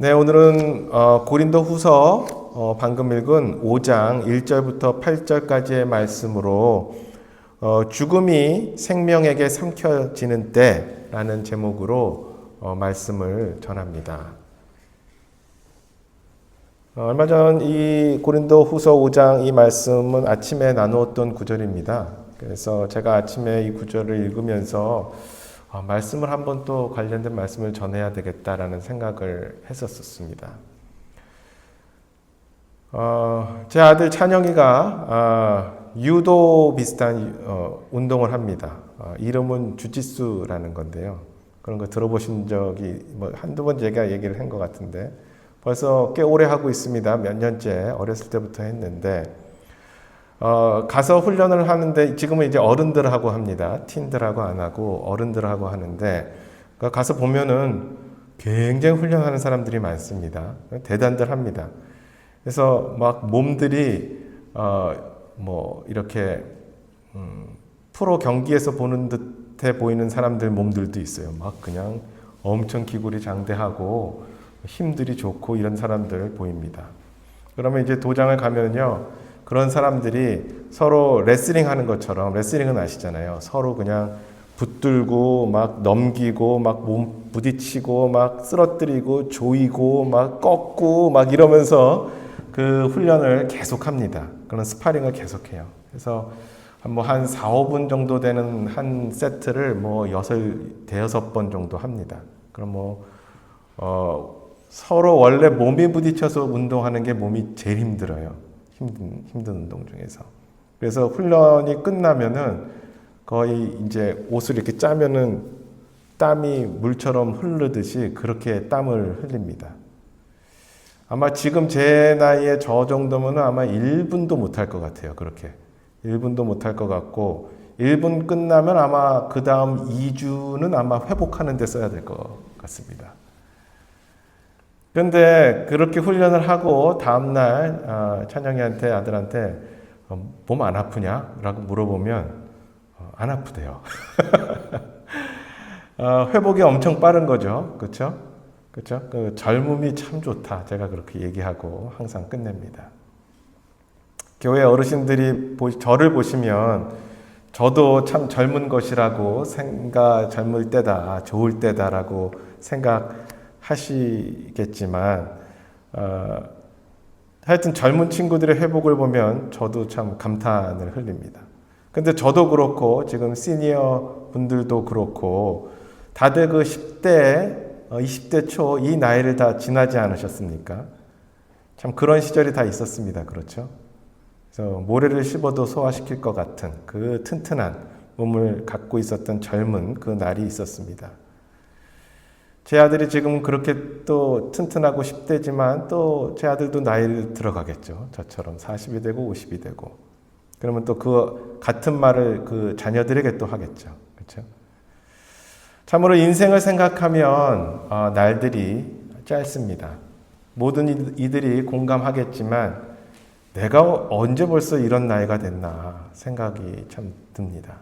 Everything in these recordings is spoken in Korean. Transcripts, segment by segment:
네, 오늘은 고린도 후서 방금 읽은 5장 1절부터 8절까지의 말씀으로 죽음이 생명에게 삼켜지는 때라는 제목으로 말씀을 전합니다. 얼마 전 이 고린도 후서 5장 이 말씀은 아침에 나누었던 구절입니다. 그래서 제가 아침에 이 구절을 읽으면서 말씀을 한번 또 관련된 말씀을 전해야 되겠다라는 생각을 했었습니다. 제 아들 찬영이가 유도 비슷한 운동을 합니다. 이름은 주짓수라는 건데요. 그런 거 들어보신 적이 한두 번 제가 얘기를 한 것 같은데 벌써 꽤 오래 하고 있습니다. 몇 년째 어렸을 때부터 했는데 가서 훈련을 하는데 지금은 이제 어른들하고 합니다. 틴들하고 안 하고 어른들하고 하는데 가서 보면은 굉장히 훈련하는 사람들이 많습니다. 대단들 합니다. 그래서 막 몸들이 이렇게 프로 경기에서 보는 듯해 보이는 사람들 몸들도 있어요. 막 그냥 엄청 기구리 장대하고 힘들이 좋고 이런 사람들 보입니다. 그러면 이제 도장을 가면요. 그런 사람들이 서로 레슬링 하는 것처럼, 레슬링은 아시잖아요. 서로 그냥 붙들고 막 넘기고 막 몸 부딪히고 막 쓰러뜨리고 조이고 막 꺾고 막 이러면서 그 훈련을 계속합니다. 그런 스파링을 계속해요. 그래서 한 4, 5분 정도 되는 한 세트를 대여섯 번 정도 합니다. 그럼 서로 원래 몸이 부딪혀서 운동하는 게 몸이 제일 힘들어요. 힘든 운동 중에서. 그래서 훈련이 끝나면은 거의 이제 옷을 이렇게 짜면은 땀이 물처럼 흐르듯이 그렇게 땀을 흘립니다. 아마 지금 제 나이에 저 정도면은 아마 1분도 못할 것 같아요. 그렇게. 1분도 못할 것 같고 1분 끝나면 아마 그 다음 2주는 아마 회복하는 데 써야 될 것 같습니다. 그런데 그렇게 훈련을 하고 다음날 찬영이한테 아들한테 몸 안 아프냐? 라고 물어보면 안 아프대요. 회복이 엄청 빠른 거죠. 그렇죠? 그렇죠? 그 젊음이 참 좋다. 제가 그렇게 얘기하고 항상 끝냅니다. 교회 어르신들이 저를 보시면 저도 참 젊은 것이라고 젊을 때다, 좋을 때다라고 생각하시겠지만 하여튼 젊은 친구들의 회복을 보면 저도 참 감탄을 흘립니다. 근데 저도 그렇고 지금 시니어 분들도 그렇고 다들 그 10대, 20대 초 이 나이를 다 지나지 않으셨습니까? 참 그런 시절이 다 있었습니다. 그렇죠? 그래서 모래를 씹어도 소화시킬 것 같은 그 튼튼한 몸을 갖고 있었던 젊은 그 날이 있었습니다. 제 아들이 지금 그렇게 또 튼튼하고 10대지만 또 제 아들도 나이를 들어가겠죠. 저처럼 40이 되고 50이 되고. 그러면 또 그 같은 말을 그 자녀들에게 또 하겠죠. 그렇죠? 참으로 인생을 생각하면 날들이 짧습니다. 모든 이들이 공감하겠지만 내가 언제 벌써 이런 나이가 됐나 생각이 참 듭니다.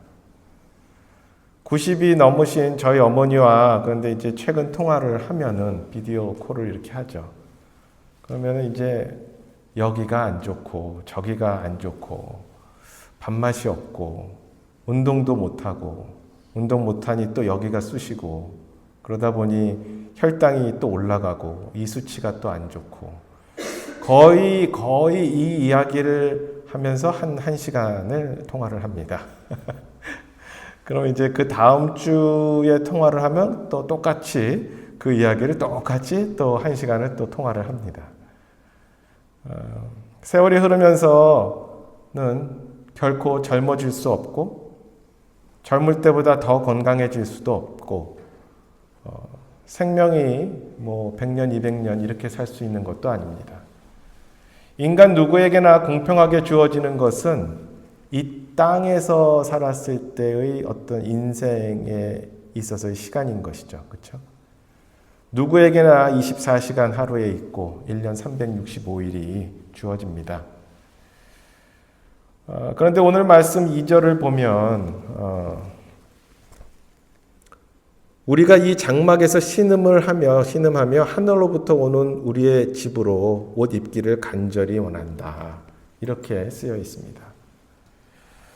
90이 넘으신 저희 어머니와 그런데 이제 최근 통화를 하면은 비디오 콜을 이렇게 하죠. 그러면은 이제 여기가 안 좋고 저기가 안 좋고 밥맛이 없고 운동도 못하고 운동 못하니 또 여기가 쑤시고 그러다 보니 혈당이 또 올라가고 이 수치가 또 안 좋고 거의 이 이야기를 하면서 한 시간을 통화를 합니다. 그럼 이제 그 다음 주에 통화를 하면 또 똑같이 그 이야기를 똑같이 또 한 시간을 또 통화를 합니다. 세월이 흐르면서는 결코 젊어질 수 없고 젊을 때보다 더 건강해질 수도 없고 생명이 100년, 200년 이렇게 살 수 있는 것도 아닙니다. 인간 누구에게나 공평하게 주어지는 것은 이 땅에서 살았을 때의 어떤 인생에 있어서의 시간인 것이죠. 그렇죠? 누구에게나 24시간 하루에 있고 1년 365일이 주어집니다. 그런데 오늘 말씀 2절을 보면 우리가 이 장막에서 신음하며 하늘로부터 오는 우리의 집으로 옷 입기를 간절히 원한다. 이렇게 쓰여 있습니다.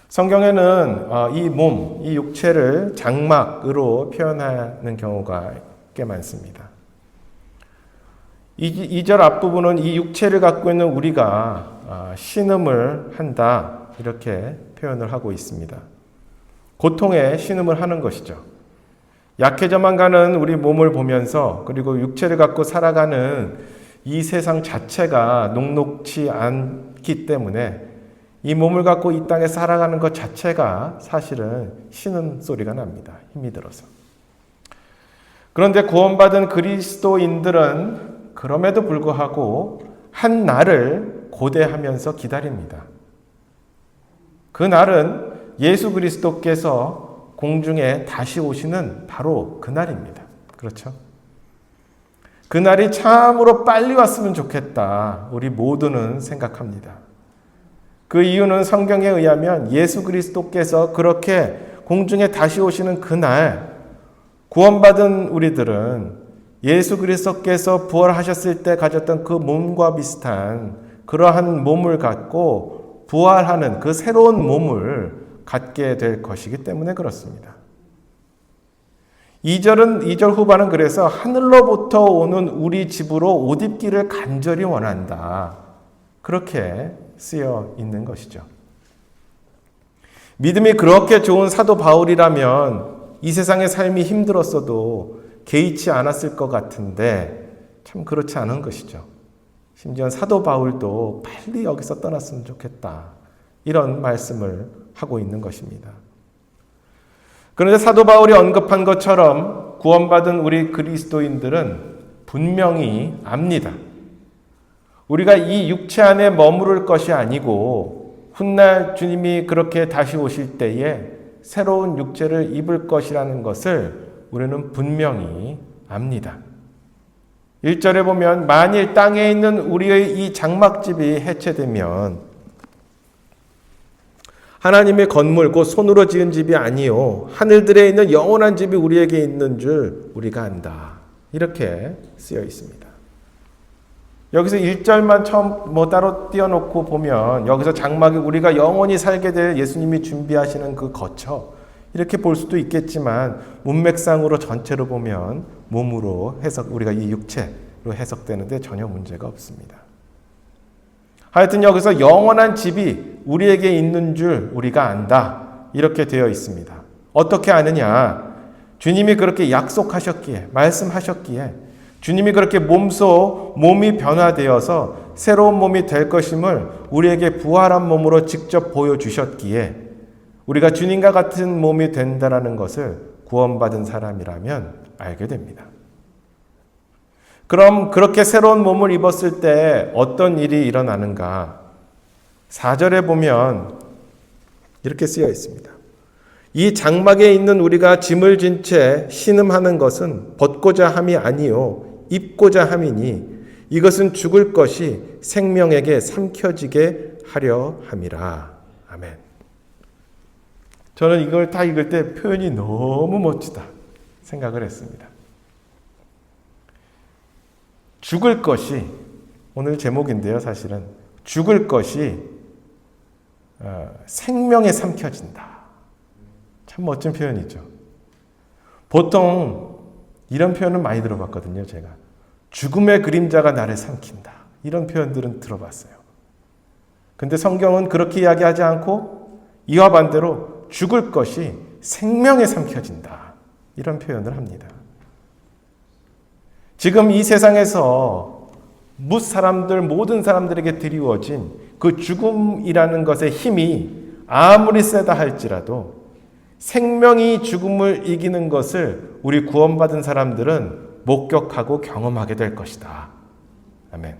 성경에는 이 몸, 이 육체를 장막으로 표현하는 경우가 꽤 많습니다. 2절 앞부분은 이 육체를 갖고 있는 우리가 신음을 한다. 이렇게 표현을 하고 있습니다. 고통에 신음을 하는 것이죠. 약해져만 가는 우리 몸을 보면서 그리고 육체를 갖고 살아가는 이 세상 자체가 녹록치 않기 때문에 이 몸을 갖고 이 땅에 살아가는 것 자체가 사실은 신음 소리가 납니다. 힘이 들어서. 그런데 구원받은 그리스도인들은 그럼에도 불구하고 한 날을 고대하면서 기다립니다. 그 날은 예수 그리스도께서 공중에 다시 오시는 바로 그 날입니다. 그렇죠? 그 날이 참으로 빨리 왔으면 좋겠다. 우리 모두는 생각합니다. 그 이유는 성경에 의하면 예수 그리스도께서 그렇게 공중에 다시 오시는 그 날, 구원받은 우리들은 예수 그리스도께서 부활하셨을 때 가졌던 그 몸과 비슷한 그러한 몸을 갖고 부활하는 그 새로운 몸을 갖게 될 것이기 때문에 그렇습니다. 2절 후반은 그래서 하늘로부터 오는 우리 집으로 옷 입기를 간절히 원한다. 그렇게 쓰여 있는 것이죠. 믿음이 그렇게 좋은 사도 바울이라면 이 세상의 삶이 힘들었어도 개의치 않았을 것 같은데 참 그렇지 않은 것이죠. 심지어 사도 바울도 빨리 여기서 떠났으면 좋겠다. 이런 말씀을 하고 있는 것입니다. 그런데 사도 바울이 언급한 것처럼 구원받은 우리 그리스도인들은 분명히 압니다. 우리가 이 육체 안에 머무를 것이 아니고 훗날 주님이 그렇게 다시 오실 때에 새로운 육체를 입을 것이라는 것을 우리는 분명히 압니다. 1절에 보면 만일 땅에 있는 우리의 이 장막집이 해체되면 하나님의 건물 곧 손으로 지은 집이 아니요 하늘들에 있는 영원한 집이 우리에게 있는 줄 우리가 안다. 이렇게 쓰여 있습니다. 여기서 1절만 처음 따로 띄워놓고 보면 여기서 장막이 우리가 영원히 살게 될 예수님이 준비하시는 그 거처 이렇게 볼 수도 있겠지만 문맥상으로 전체로 보면 몸으로 우리가 이 육체로 해석되는데 전혀 문제가 없습니다. 하여튼 여기서 영원한 집이 우리에게 있는 줄 우리가 안다. 이렇게 되어 있습니다. 어떻게 아느냐? 주님이 그렇게 약속하셨기에, 말씀하셨기에, 주님이 그렇게 몸이 변화되어서 새로운 몸이 될 것임을 우리에게 부활한 몸으로 직접 보여주셨기에 우리가 주님과 같은 몸이 된다는 것을 구원받은 사람이라면 알게 됩니다. 그럼 그렇게 새로운 몸을 입었을 때 어떤 일이 일어나는가? 4절에 보면 이렇게 쓰여 있습니다. 이 장막에 있는 우리가 짐을 진 채 신음하는 것은 벗고자 함이 아니요 입고자 함이니 이것은 죽을 것이 생명에게 삼켜지게 하려 함이라. 아멘. 저는 이걸 다 읽을 때 표현이 너무 멋지다 생각을 했습니다. 죽을 것이 오늘 제목인데요. 사실은 죽을 것이 생명에 삼켜진다. 참 멋진 표현이죠. 보통 이런 표현을 많이 들어봤거든요. 제가 죽음의 그림자가 나를 삼킨다. 이런 표현들은 들어봤어요. 근데 성경은 그렇게 이야기하지 않고 이와 반대로 죽을 것이 생명에 삼켜진다. 이런 표현을 합니다. 지금 이 세상에서 모든 사람들에게 드리워진 그 죽음이라는 것의 힘이 아무리 세다 할지라도 생명이 죽음을 이기는 것을 우리 구원받은 사람들은 목격하고 경험하게 될 것이다. 아멘.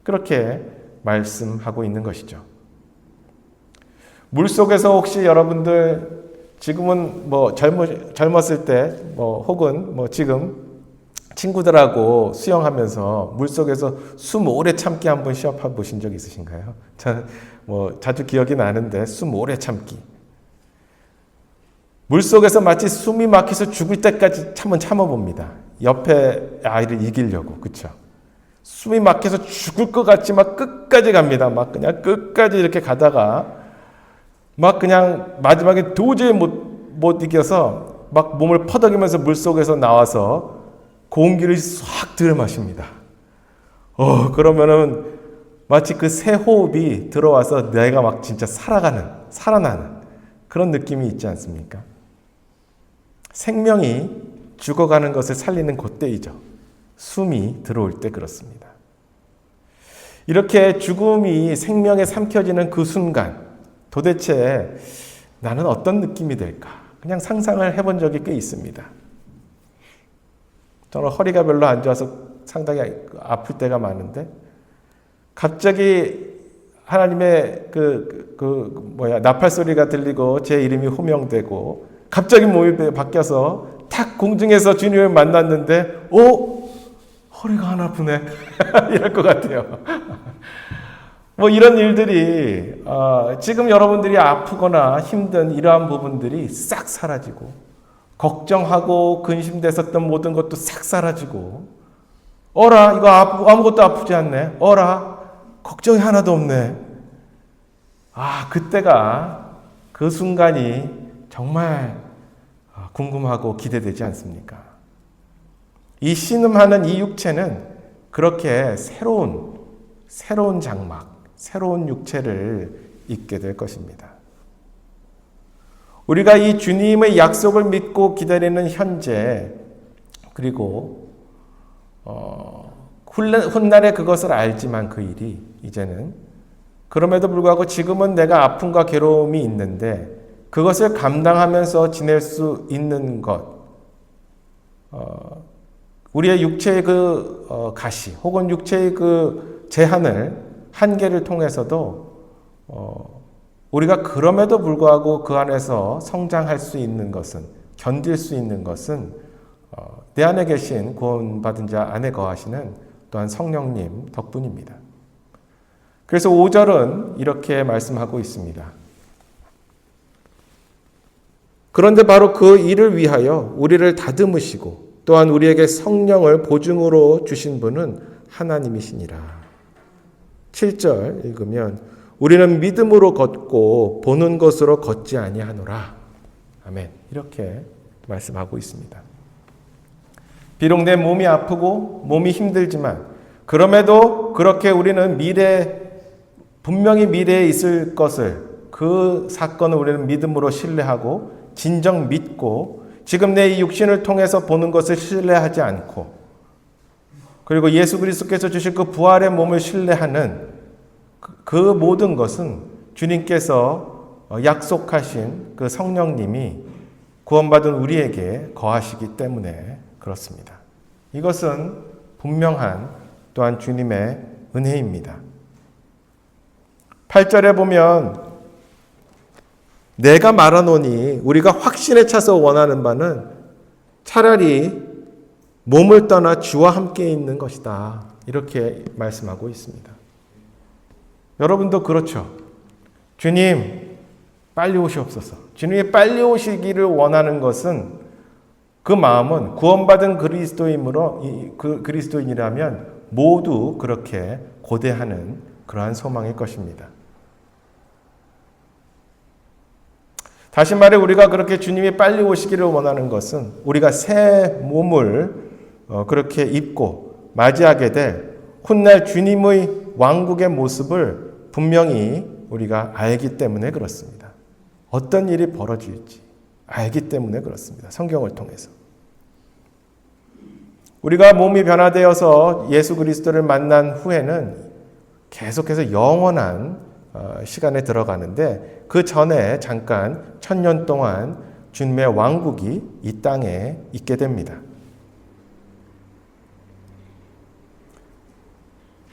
그렇게 말씀하고 있는 것이죠. 물속에서 혹시 여러분들 지금은 젊었을 때 혹은 지금 친구들하고 수영하면서 물속에서 숨 오래 참기 한번 시합해 보신 적 있으신가요? 자주 기억이 나는데 숨 오래 참기. 물속에서 마치 숨이 막혀서 죽을 때까지 한번 참아봅니다. 옆에 아이를 이기려고. 그렇죠? 숨이 막혀서 죽을 것 같지만 끝까지 갑니다. 막 그냥 끝까지 이렇게 가다가 막 그냥 마지막에 도저히 못 이겨서 막 몸을 퍼덕이면서 물속에서 나와서 공기를 싹 들이마십니다. 그러면은 마치 그 새 호흡이 들어와서 내가 막 진짜 살아나는 그런 느낌이 있지 않습니까? 생명이 죽어가는 것을 살리는 그때이죠. 숨이 들어올 때 그렇습니다. 이렇게 죽음이 생명에 삼켜지는 그 순간 도대체 나는 어떤 느낌이 될까? 그냥 상상을 해본 적이 꽤 있습니다. 저는 허리가 별로 안 좋아서 상당히 아플 때가 많은데 갑자기 하나님의 나팔 소리가 들리고 제 이름이 호명되고 갑자기 몸이 바뀌어서 탁 공중에서 주님을 만났는데 허리가 안 아프네 이럴 것 같아요. 이런 일들이 지금 여러분들이 아프거나 힘든 이러한 부분들이 싹 사라지고 걱정하고 근심됐었던 모든 것도 싹 사라지고 어라 이거 아무것도 아프지 않네. 어라 걱정이 하나도 없네. 그때가 그 순간이 정말 궁금하고 기대되지 않습니까? 이 신음하는 이 육체는 그렇게 새로운 장막, 새로운 육체를 입게 될 것입니다. 우리가 이 주님의 약속을 믿고 기다리는 현재, 그리고 훗날에 그것을 알지만 그 일이 이제는 그럼에도 불구하고 지금은 내가 아픔과 괴로움이 있는데 그것을 감당하면서 지낼 수 있는 것, 우리의 육체의 가시 혹은 육체의 한계를 통해서도 우리가 그럼에도 불구하고 그 안에서 성장할 수 있는 것은, 견딜 수 있는 것은 내 안에 계신 구원받은 자 안에 거하시는 또한 성령님 덕분입니다. 그래서 5절은 이렇게 말씀하고 있습니다. 그런데 바로 그 일을 위하여 우리를 다듬으시고 또한 우리에게 성령을 보증으로 주신 분은 하나님이시니라. 7절 읽으면 우리는 믿음으로 걷고 보는 것으로 걷지 아니하노라. 아멘. 이렇게 말씀하고 있습니다. 비록 내 몸이 아프고 몸이 힘들지만 그럼에도 그렇게 우리는 분명히 미래에 있을 것을, 그 사건을 우리는 믿음으로 신뢰하고 진정 믿고 지금 내 이 육신을 통해서 보는 것을 신뢰하지 않고 그리고 예수 그리스도께서 주실 그 부활의 몸을 신뢰하는 그 모든 것은 주님께서 약속하신 그 성령님이 구원받은 우리에게 거하시기 때문에 그렇습니다. 이것은 분명한 또한 주님의 은혜입니다. 8절에 보면 내가 말하노니 우리가 확신에 차서 원하는 바는 차라리 몸을 떠나 주와 함께 있는 것이다. 이렇게 말씀하고 있습니다. 여러분도 그렇죠. 주님 빨리 오시옵소서. 주님이 빨리 오시기를 원하는 것은 그 마음은 구원받은 그리스도인이라면 모두 그렇게 고대하는 그러한 소망일 것입니다. 다시 말해 우리가 그렇게 주님이 빨리 오시기를 원하는 것은 우리가 새 몸을 그렇게 입고 맞이하게 될 훗날 주님의 왕국의 모습을 분명히 우리가 알기 때문에 그렇습니다. 어떤 일이 벌어질지 알기 때문에 그렇습니다. 성경을 통해서. 우리가 몸이 변화되어서 예수 그리스도를 만난 후에는 계속해서 영원한 시간에 들어가는데 그 전에 잠깐 1000년 동안 주님의 왕국이 이 땅에 있게 됩니다.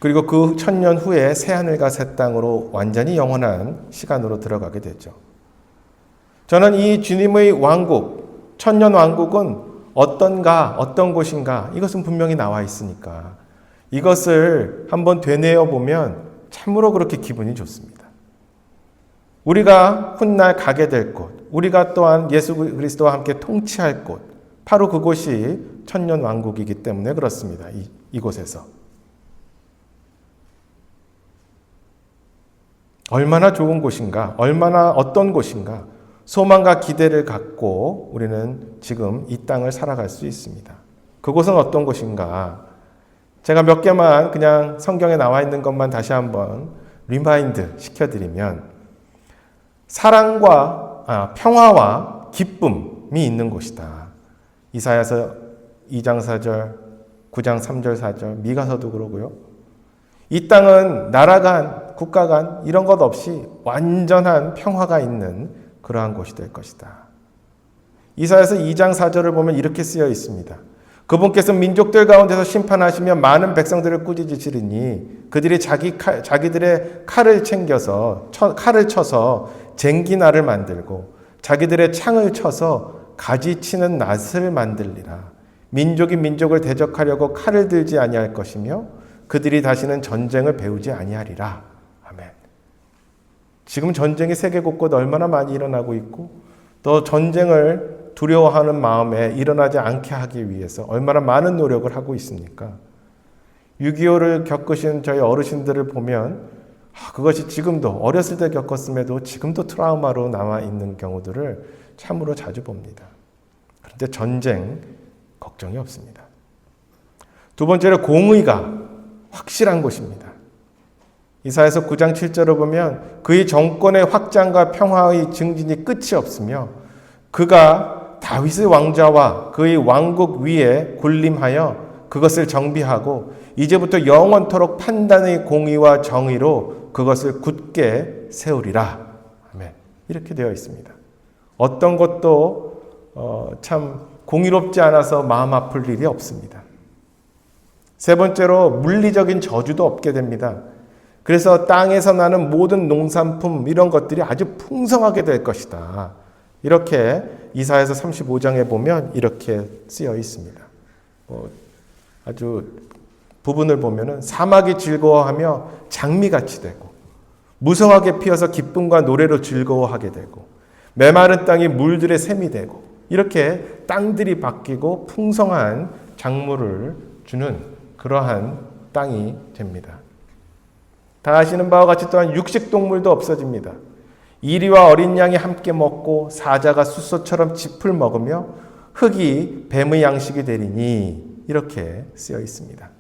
그리고 그 1000년 후에 새하늘과 새 땅으로 완전히 영원한 시간으로 들어가게 되죠. 저는 이 주님의 왕국, 1000년 왕국은 어떤 곳인가 이것은 분명히 나와 있으니까 이것을 한번 되뇌어 보면 참으로 그렇게 기분이 좋습니다. 우리가 훗날 가게 될 곳, 우리가 또한 예수 그리스도와 함께 통치할 곳, 바로 그곳이 천년 왕국이기 때문에 그렇습니다. 이곳에서. 얼마나 좋은 곳인가, 얼마나 어떤 곳인가, 소망과 기대를 갖고 우리는 지금 이 땅을 살아갈 수 있습니다. 그곳은 어떤 곳인가? 제가 몇 개만 그냥 성경에 나와 있는 것만 다시 한번 리마인드 시켜드리면, 사랑과 평화와 기쁨이 있는 곳이다. 이사야서 2장 4절, 9장 3절 4절, 미가서도 그러고요. 이 땅은 나라 간, 국가 간 이런 것 없이 완전한 평화가 있는 그러한 곳이 될 것이다. 이사야서 2장 4절을 보면 이렇게 쓰여 있습니다. 그분께서 민족들 가운데서 심판하시며 많은 백성들을 꾸짖으시리니 그들이 자기들의 칼을 챙겨서 칼을 쳐서 쟁기날을 만들고 자기들의 창을 쳐서 가지치는 낫을 만들리라. 민족이 민족을 대적하려고 칼을 들지 아니할 것이며 그들이 다시는 전쟁을 배우지 아니하리라. 아멘. 지금 전쟁이 세계 곳곳 얼마나 많이 일어나고 있고, 또 전쟁을 두려워하는 마음에 일어나지 않게 하기 위해서 얼마나 많은 노력을 하고 있습니까? 6.25를 겪으신 저희 어르신들을 보면 그것이 지금도 어렸을 때 겪었음에도 지금도 트라우마로 남아있는 경우들을 참으로 자주 봅니다. 그런데 전쟁 걱정이 없습니다. 두 번째로 공의가 확실한 곳입니다. 이사야서 9장 7절을 보면 그의 정권의 확장과 평화의 증진이 끝이 없으며 그가 다윗의 왕자와 그의 왕국 위에 군림하여 그것을 정비하고 이제부터 영원토록 판단의 공의와 정의로 그것을 굳게 세우리라. 아멘. 이렇게 되어 있습니다. 어떤 것도 참 공의롭지 않아서 마음 아플 일이 없습니다. 세 번째로 물리적인 저주도 없게 됩니다. 그래서 땅에서 나는 모든 농산품 이런 것들이 아주 풍성하게 될 것이다. 이렇게 이사야서 35장에 보면 이렇게 쓰여 있습니다. 아주 부분을 보면은 사막이 즐거워하며 장미같이 되고 무성하게 피어서 기쁨과 노래로 즐거워하게 되고 메마른 땅이 물들의 샘이 되고 이렇게 땅들이 바뀌고 풍성한 작물을 주는 그러한 땅이 됩니다. 다 아시는 바와 같이 또한 육식동물도 없어집니다. 이리와 어린 양이 함께 먹고 사자가 숫소처럼 짚을 먹으며 흙이 뱀의 양식이 되리니 이렇게 쓰여 있습니다.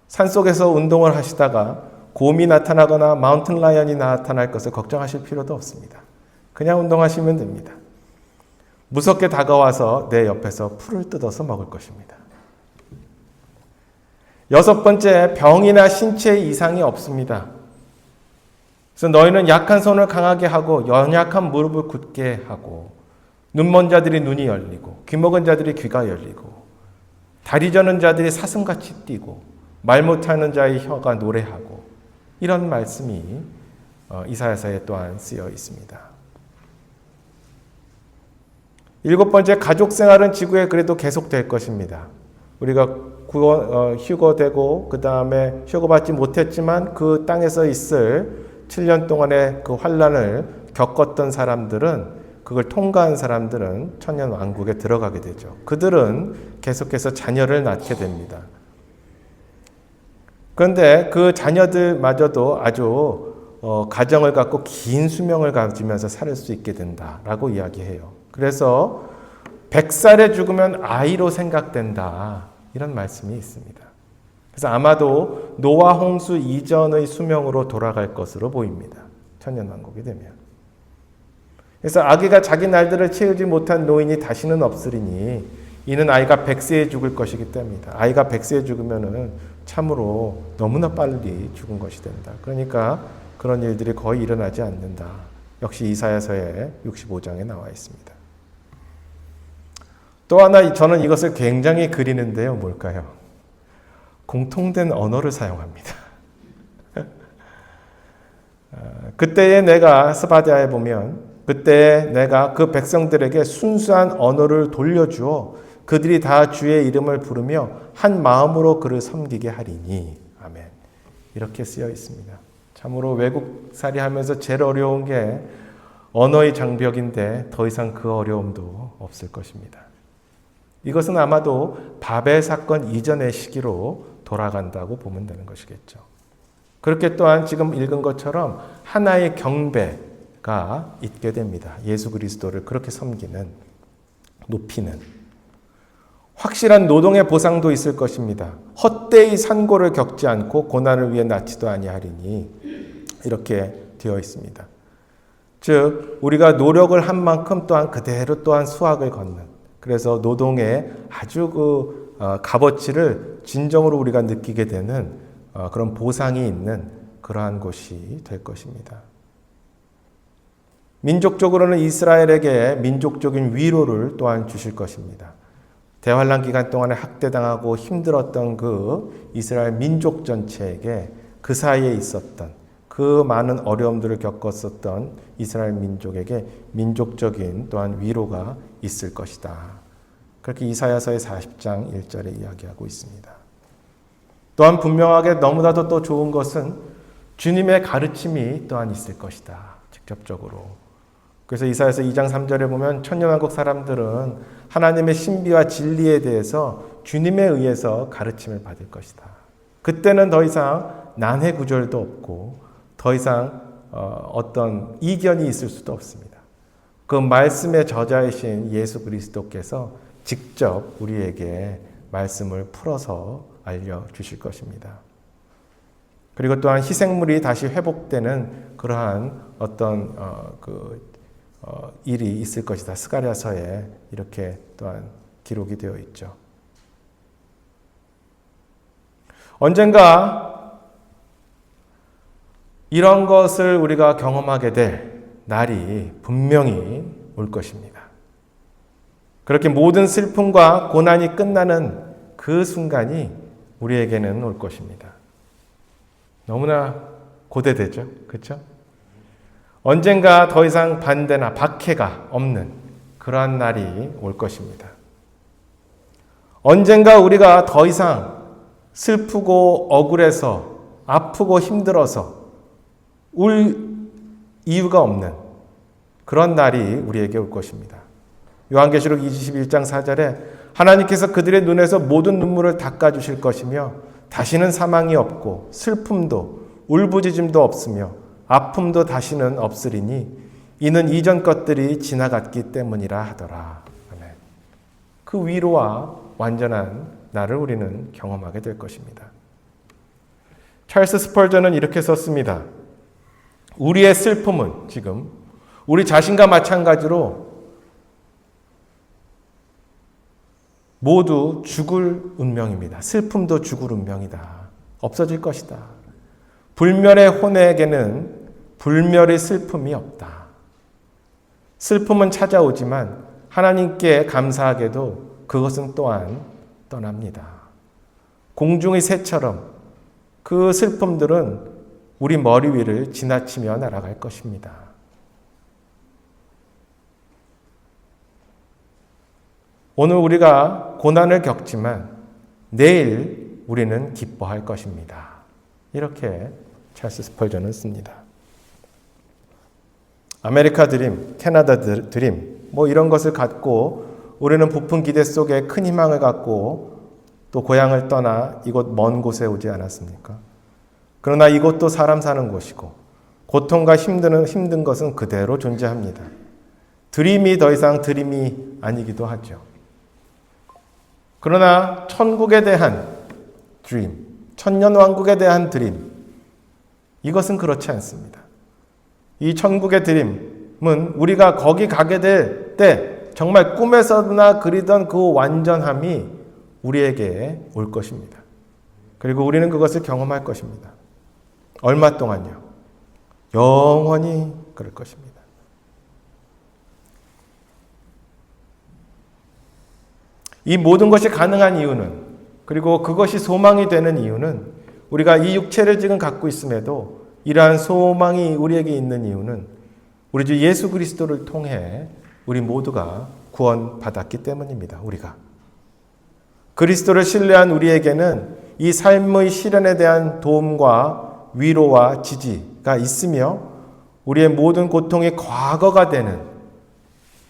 산속에서 운동을 하시다가 곰이 나타나거나 마운틴 라이언이 나타날 것을 걱정하실 필요도 없습니다. 그냥 운동하시면 됩니다. 무섭게 다가와서 내 옆에서 풀을 뜯어서 먹을 것입니다. 여섯 번째, 병이나 신체의 이상이 없습니다. 그래서 너희는 약한 손을 강하게 하고 연약한 무릎을 굳게 하고 눈먼 자들이 눈이 열리고 귀 먹은 자들이 귀가 열리고 다리 저는 자들이 사슴같이 뛰고 말 못하는 자의 혀가 노래하고 이런 말씀이 이사야서에 또한 쓰여 있습니다. 일곱 번째, 가족 생활은 지구에 그래도 계속될 것입니다. 우리가 휴거되고 그 다음에 휴거받지 못했지만 그 땅에서 있을 7년 동안의 그 환란을 겪었던 사람들은, 그걸 통과한 사람들은 천년 왕국에 들어가게 되죠. 그들은 계속해서 자녀를 낳게 됩니다. 그런데 그 자녀들마저도 아주 가정을 갖고 긴 수명을 가지면서 살 수 있게 된다라고 이야기해요. 그래서 100살에 죽으면 아이로 생각된다, 이런 말씀이 있습니다. 그래서 아마도 노아 홍수 이전의 수명으로 돌아갈 것으로 보입니다. 천년왕국이 되면. 그래서 아기가 자기 날들을 채우지 못한 노인이 다시는 없으리니 이는 아이가 100세에 죽을 것이기 때문이다. 아이가 100세에 죽으면은 참으로 너무나 빨리 죽은 것이 된다. 그러니까 그런 일들이 거의 일어나지 않는다. 역시 이사야서의 65장에 나와 있습니다. 또 하나 저는 이것을 굉장히 그리는데요. 뭘까요? 공통된 언어를 사용합니다. 그때에 내가 스바디아에 보면 그때에 내가 그 백성들에게 순수한 언어를 돌려주어 그들이 다 주의 이름을 부르며 한 마음으로 그를 섬기게 하리니. 아멘. 이렇게 쓰여 있습니다. 참으로 외국살이 하면서 제일 어려운 게 언어의 장벽인데 더 이상 그 어려움도 없을 것입니다. 이것은 아마도 바벨 사건 이전의 시기로 돌아간다고 보면 되는 것이겠죠. 그렇게 또한 지금 읽은 것처럼 하나의 경배가 있게 됩니다. 예수 그리스도를 그렇게 섬기는, 높이는. 확실한 노동의 보상도 있을 것입니다. 헛되이 산고를 겪지 않고 고난을 위해 낳지도 아니하리니 이렇게 되어 있습니다. 즉 우리가 노력을 한 만큼 또한 그대로 또한 수확을 걷는, 그래서 노동의 아주 값어치를 진정으로 우리가 느끼게 되는 그런 보상이 있는 그러한 곳이 될 것입니다. 민족적으로는 이스라엘에게 민족적인 위로를 또한 주실 것입니다. 대환란 기간 동안에 학대당하고 힘들었던 그 이스라엘 민족 전체에게 그 사이에 있었던 그 많은 어려움들을 겪었었던 이스라엘 민족에게 민족적인 또한 위로가 있을 것이다. 그렇게 이사야서의 40장 1절에 이야기하고 있습니다. 또한 분명하게 너무나도 또 좋은 것은 주님의 가르침이 또한 있을 것이다. 직접적으로. 그래서 이사야서 2장 3절에 보면 천년왕국 사람들은 하나님의 신비와 진리에 대해서 주님에 의해서 가르침을 받을 것이다. 그때는 더 이상 난해 구절도 없고 더 이상 어떤 이견이 있을 수도 없습니다. 그 말씀의 저자이신 예수 그리스도께서 직접 우리에게 말씀을 풀어서 알려주실 것입니다. 그리고 또한 희생물이 다시 회복되는 그러한 어떤 일이 있을 것이다. 스가랴서에 이렇게 또한 기록이 되어 있죠. 언젠가 이런 것을 우리가 경험하게 될 날이 분명히 올 것입니다. 그렇게 모든 슬픔과 고난이 끝나는 그 순간이 우리에게는 올 것입니다. 너무나 고대되죠. 그렇죠? 언젠가 더 이상 반대나 박해가 없는 그러한 날이 올 것입니다. 언젠가 우리가 더 이상 슬프고 억울해서 아프고 힘들어서 울 이유가 없는 그런 날이 우리에게 올 것입니다. 요한계시록 21장 4절에 하나님께서 그들의 눈에서 모든 눈물을 닦아주실 것이며 다시는 사망이 없고 슬픔도 울부짖음도 없으며 아픔도 다시는 없으리니 이는 이전 것들이 지나갔기 때문이라 하더라. 아멘. 그 위로와 완전한 날을 우리는 경험하게 될 것입니다. 찰스 스펄전은 이렇게 썼습니다. 우리의 슬픔은 지금 우리 자신과 마찬가지로 모두 죽을 운명입니다. 슬픔도 죽을 운명이다. 없어질 것이다. 불멸의 혼에게는 불멸의 슬픔이 없다. 슬픔은 찾아오지만 하나님께 감사하게도 그것은 또한 떠납니다. 공중의 새처럼 그 슬픔들은 우리 머리 위를 지나치며 날아갈 것입니다. 오늘 우리가 고난을 겪지만 내일 우리는 기뻐할 것입니다. 이렇게 찰스 스펄전은 씁니다. 아메리카 드림, 캐나다 드림 이런 것을 갖고 우리는 부푼 기대 속에 큰 희망을 갖고 또 고향을 떠나 이곳 먼 곳에 오지 않았습니까? 그러나 이곳도 사람 사는 곳이고 고통과 힘든 것은 그대로 존재합니다. 드림이 더 이상 드림이 아니기도 하죠. 그러나 천국에 대한 드림, 천년왕국에 대한 드림, 이것은 그렇지 않습니다. 이 천국의 드림은 우리가 거기 가게 될 때 정말 꿈에서나 그리던 그 완전함이 우리에게 올 것입니다. 그리고 우리는 그것을 경험할 것입니다. 얼마 동안요? 영원히 그럴 것입니다. 이 모든 것이 가능한 이유는, 그리고 그것이 소망이 되는 이유는, 우리가 이 육체를 지금 갖고 있음에도 이러한 소망이 우리에게 있는 이유는 우리 주 예수 그리스도를 통해 우리 모두가 구원받았기 때문입니다. 우리가 그리스도를 신뢰한 우리에게는 이 삶의 시련에 대한 도움과 위로와 지지가 있으며 우리의 모든 고통이 과거가 되는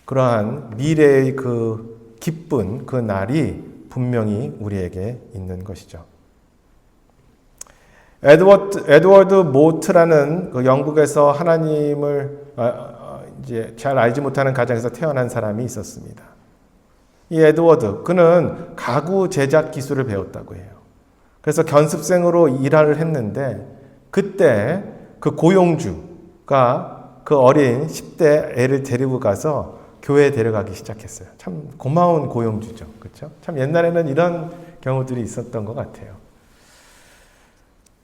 그러한 미래의 그 기쁜 그 날이 분명히 우리에게 있는 것이죠. 에드워드 모트라는 그 영국에서 하나님을 이제 잘 알지 못하는 가정에서 태어난 사람이 있었습니다. 이 에드워드, 그는 가구 제작 기술을 배웠다고 해요. 그래서 견습생으로 일을 했는데 그때 그 고용주가 그 어린 10대 애를 데리고 가서 교회에 데려가기 시작했어요. 참 고마운 고용주죠. 그렇죠? 참 옛날에는 이런 경우들이 있었던 것 같아요.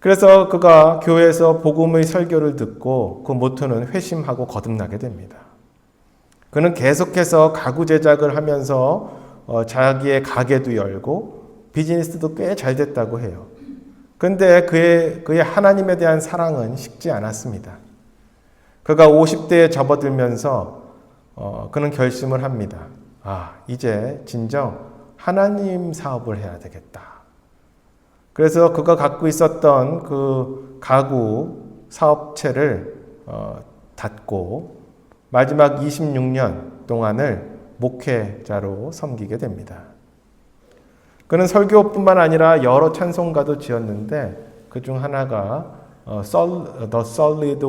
그래서 그가 교회에서 복음의 설교를 듣고 그 모토는 회심하고 거듭나게 됩니다. 그는 계속해서 가구 제작을 하면서 자기의 가게도 열고 비즈니스도 꽤 잘 됐다고 해요. 그런데 그의 하나님에 대한 사랑은 식지 않았습니다. 그가 50대에 접어들면서 그는 결심을 합니다. 이제 진정 하나님 사업을 해야 되겠다. 그래서 그가 갖고 있었던 그 가구 사업체를 닫고 마지막 26년 동안을 목회자로 섬기게 됩니다. 그는 설교뿐만 아니라 여러 찬송가도 지었는데 그중 하나가 The Solid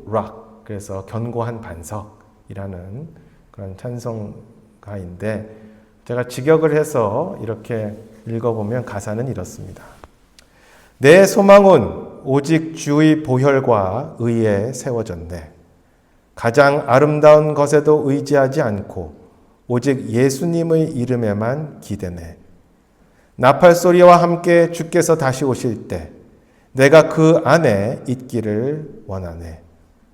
Rock, 그래서 견고한 반석이라는 그런 찬송가인데 제가 직역을 해서 이렇게 읽어보면 가사는 이렇습니다. 내 소망은 오직 주의 보혈과 의에 세워졌네. 가장 아름다운 것에도 의지하지 않고 오직 예수님의 이름에만 기대네. 나팔 소리와 함께 주께서 다시 오실 때 내가 그 안에 있기를 원하네.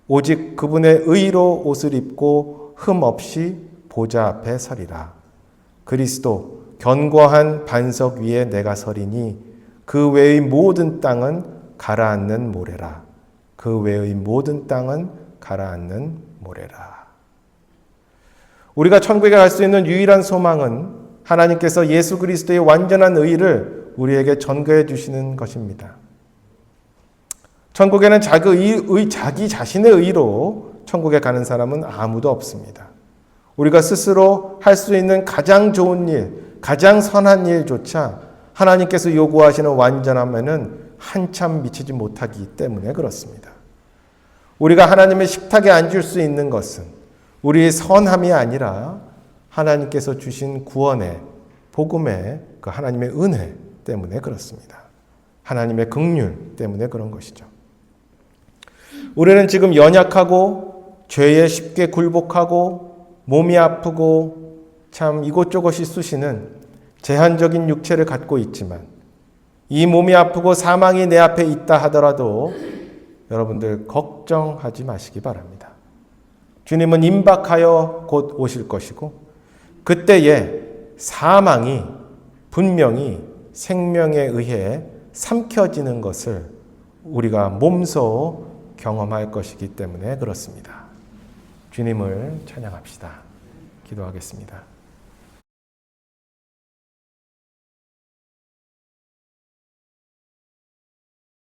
오직 그분의 의로 옷을 입고 흠 없이 보좌 앞에 서리라. 그리스도 견고한 반석 위에 내가 서리니 그 외의 모든 땅은 가라앉는 모래라. 그 외의 모든 땅은 가라앉는 모래라. 우리가 천국에 갈 수 있는 유일한 소망은 하나님께서 예수 그리스도의 완전한 의를 우리에게 전가해 주시는 것입니다. 천국에는 자기 자신의 의로 천국에 가는 사람은 아무도 없습니다. 우리가 스스로 할 수 있는 가장 좋은 일, 가장 선한 일조차 하나님께서 요구하시는 완전함에는 한참 미치지 못하기 때문에 그렇습니다. 우리가 하나님의 식탁에 앉을 수 있는 것은 우리의 선함이 아니라 하나님께서 주신 구원의 복음의 그 하나님의 은혜 때문에 그렇습니다. 하나님의 긍휼 때문에 그런 것이죠. 우리는 지금 연약하고 죄에 쉽게 굴복하고 몸이 아프고 참 이곳저곳이 쑤시는 제한적인 육체를 갖고 있지만 이 몸이 아프고 사망이 내 앞에 있다 하더라도 여러분들 걱정하지 마시기 바랍니다. 주님은 임박하여 곧 오실 것이고 그때에 사망이 분명히 생명에 의해 삼켜지는 것을 우리가 몸소 경험할 것이기 때문에 그렇습니다. 주님을 찬양합시다. 기도하겠습니다.